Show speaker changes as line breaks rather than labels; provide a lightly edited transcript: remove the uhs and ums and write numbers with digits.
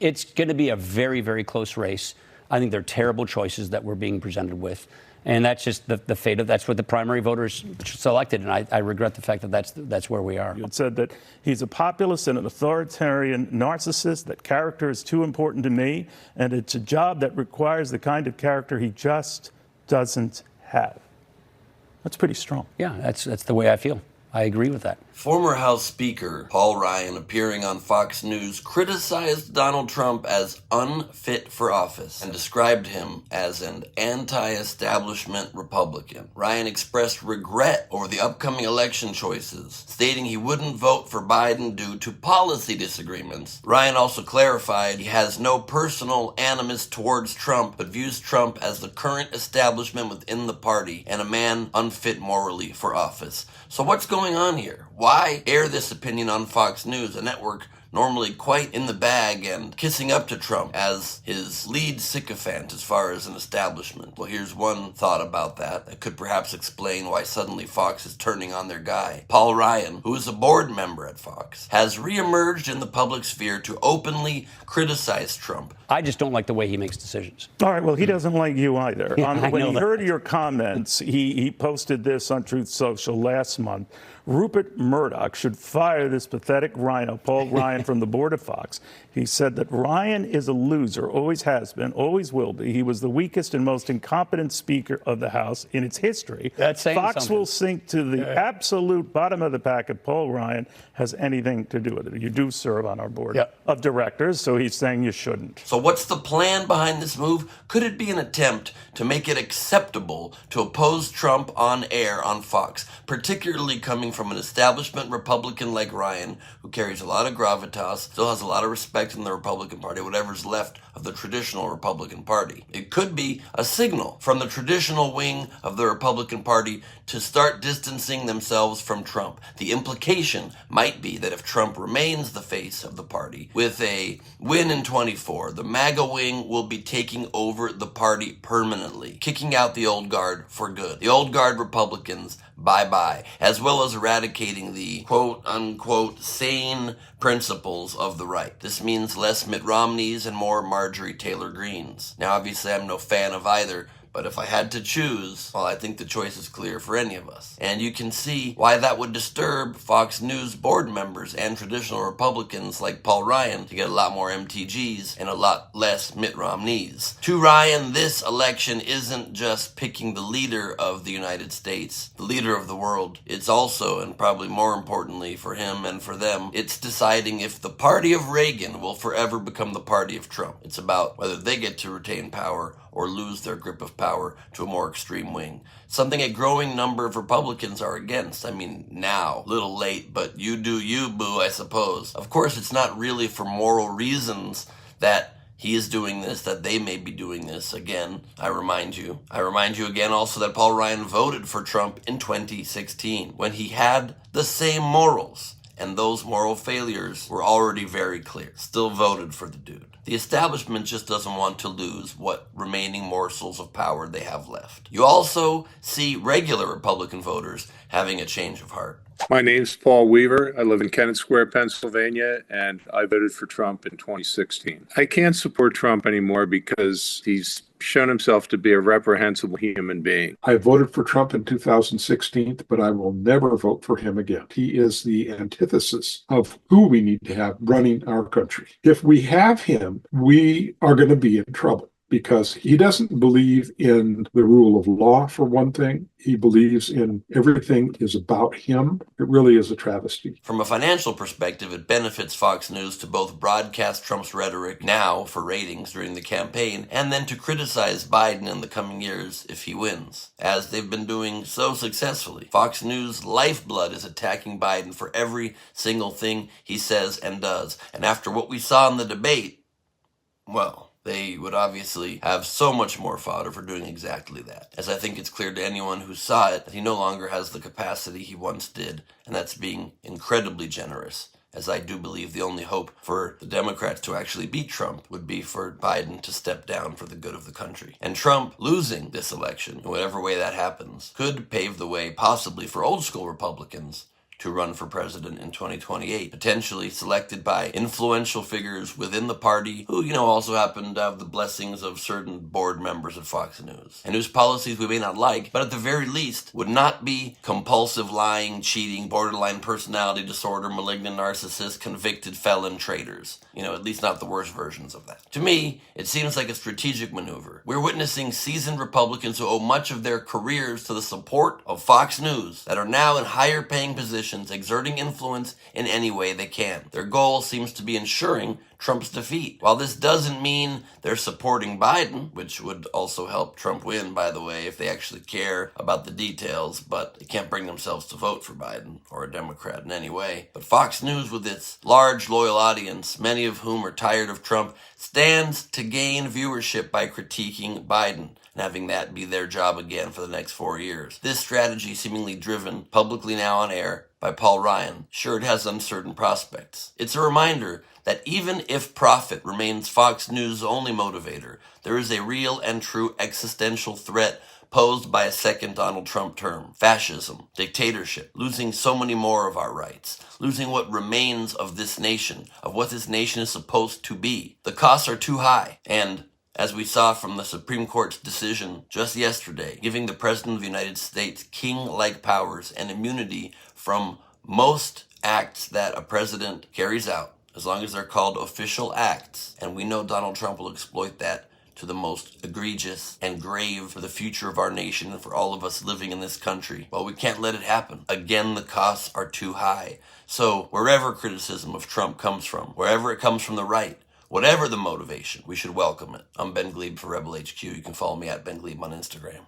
It's going to be a very, very close race. I think they're terrible choices that we're being presented with. And that's just the fate of that's what the primary voters selected. And I regret the fact that that's where we are.
You had said that he's a populist and an authoritarian narcissist, that character is too important to me, and it's a job that requires the kind of character he just doesn't have. That's pretty strong.
Yeah, that's the way I feel. I agree with that.
Former House Speaker Paul Ryan, appearing on Fox News, criticized Donald Trump as unfit for office and described him as an anti-establishment Republican. Ryan expressed regret over the upcoming election choices, stating he wouldn't vote for Biden due to policy disagreements. Ryan also clarified he has no personal animus towards Trump, but views Trump as the current establishment within the party and a man unfit morally for office. So what's going on here? Why air this opinion on Fox News, a network normally quite in the bag and kissing up to Trump as his lead sycophant as far as an establishment? Well, here's one thought about that could perhaps explain why suddenly Fox is turning on their guy. Paul Ryan, who is a board member at Fox, has reemerged in the public sphere to openly criticize Trump.
I just don't like the way he makes decisions.
All right, well, he doesn't like you either.
Yeah,
When he heard your comments, he posted this on Truth Social last month. Rupert Murdoch should fire this pathetic rhino, Paul Ryan, from the board of Fox. He said that Ryan is a loser, always has been, always will be. He was the weakest and most incompetent Speaker of the House in its history.
That's saying
Fox
something.
will sink to the absolute bottom of the pack if Paul Ryan has anything to do with it. You do serve on our board of directors, so he's saying you shouldn't.
So what's the plan behind this move? Could it be an attempt to make it acceptable to oppose Trump on air on Fox, particularly coming from an establishment Republican like Ryan, who carries a lot of gravitas, still has a lot of respect in the Republican Party, whatever's left of the traditional Republican Party? It could be a signal from the traditional wing of the Republican Party to start distancing themselves from Trump. The implication might be that if Trump remains the face of the party, with a win in 24, the MAGA wing will be taking over the party permanently, kicking out the old guard for good. The old guard Republicans, bye-bye, as well as eradicating the quote-unquote sane principles of the right. This means less Mitt Romneys and more Marjorie Taylor Greenes. Now, obviously, I'm no fan of either, but if I had to choose, well, I think the choice is clear for any of us. And you can see why that would disturb Fox News board members and traditional Republicans like Paul Ryan to get a lot more MTGs and a lot less Mitt Romneys. To Ryan, this election isn't just picking the leader of the United States, the leader of the world. It's also, and probably more importantly for him and for them, it's deciding if the party of Reagan will forever become the party of Trump. It's about whether they get to retain power or lose their grip of power to a more extreme wing. Something a growing number of Republicans are against. I mean, now, little late, but you do you, boo, I suppose. Of course, it's not really for moral reasons that he is doing this, that they may be doing this. Again, I remind you again also that Paul Ryan voted for Trump in 2016 when he had the same morals. And those moral failures were already very clear. Still voted for the dude. The establishment just doesn't want to lose what remaining morsels of power they have left. You also see regular Republican voters having a change of heart.
My name's Paul Weaver. I live in Kennett Square, Pennsylvania, and I voted for Trump in 2016. I can't support Trump anymore because he's shown himself to be a reprehensible human being.
I voted for Trump in 2016, but I will never vote for him again. He is the antithesis of who we need to have running our country. If we have him, we are going to be in trouble, because he doesn't believe in the rule of law, for one thing. He believes in everything is about him. It really is a travesty.
From a financial perspective, it benefits Fox News to both broadcast Trump's rhetoric now for ratings during the campaign, and then to criticize Biden in the coming years if he wins, as they've been doing so successfully. Fox News' lifeblood is attacking Biden for every single thing he says and does. And after what we saw in the debate, well, they would obviously have so much more fodder for doing exactly that. As I think it's clear to anyone who saw it that he no longer has the capacity he once did, and that's being incredibly generous. As I do believe the only hope for the Democrats to actually beat Trump would be for Biden to step down for the good of the country. And Trump losing this election, in whatever way that happens, could pave the way possibly for old school Republicans to run for president in 2028, potentially selected by influential figures within the party who, also happen to have the blessings of certain board members at Fox News, and whose policies we may not like, but at the very least would not be compulsive lying, cheating, borderline personality disorder, malignant narcissist, convicted felon traitors. At least not the worst versions of that. To me, it seems like a strategic maneuver. We're witnessing seasoned Republicans who owe much of their careers to the support of Fox News that are now in higher paying positions, exerting influence in any way they can. Their goal seems to be ensuring Trump's defeat. While this doesn't mean they're supporting Biden, which would also help Trump win, by the way, if they actually care about the details, but they can't bring themselves to vote for Biden or a Democrat in any way. But Fox News, with its large, loyal audience, many of whom are tired of Trump, stands to gain viewership by critiquing Biden and having that be their job again for the next 4 years. This strategy, seemingly driven publicly now on air by Paul Ryan, sure, it has uncertain prospects. It's a reminder that even if profit remains Fox News' only motivator, there is a real and true existential threat posed by a second Donald Trump term: fascism, dictatorship, losing so many more of our rights, losing what remains of this nation, of what this nation is supposed to be. The costs are too high, and as we saw from the Supreme Court's decision just yesterday, giving the President of the United States king-like powers and immunity from most acts that a president carries out, as long as they're called official acts. And we know Donald Trump will exploit that to the most egregious and grave for the future of our nation and for all of us living in this country. Well, we can't let it happen. Again, the costs are too high. So wherever criticism of Trump comes from, wherever it comes from the right, whatever the motivation, we should welcome it. I'm Ben Gleib for Rebel HQ. You can follow me at Ben Gleib on Instagram.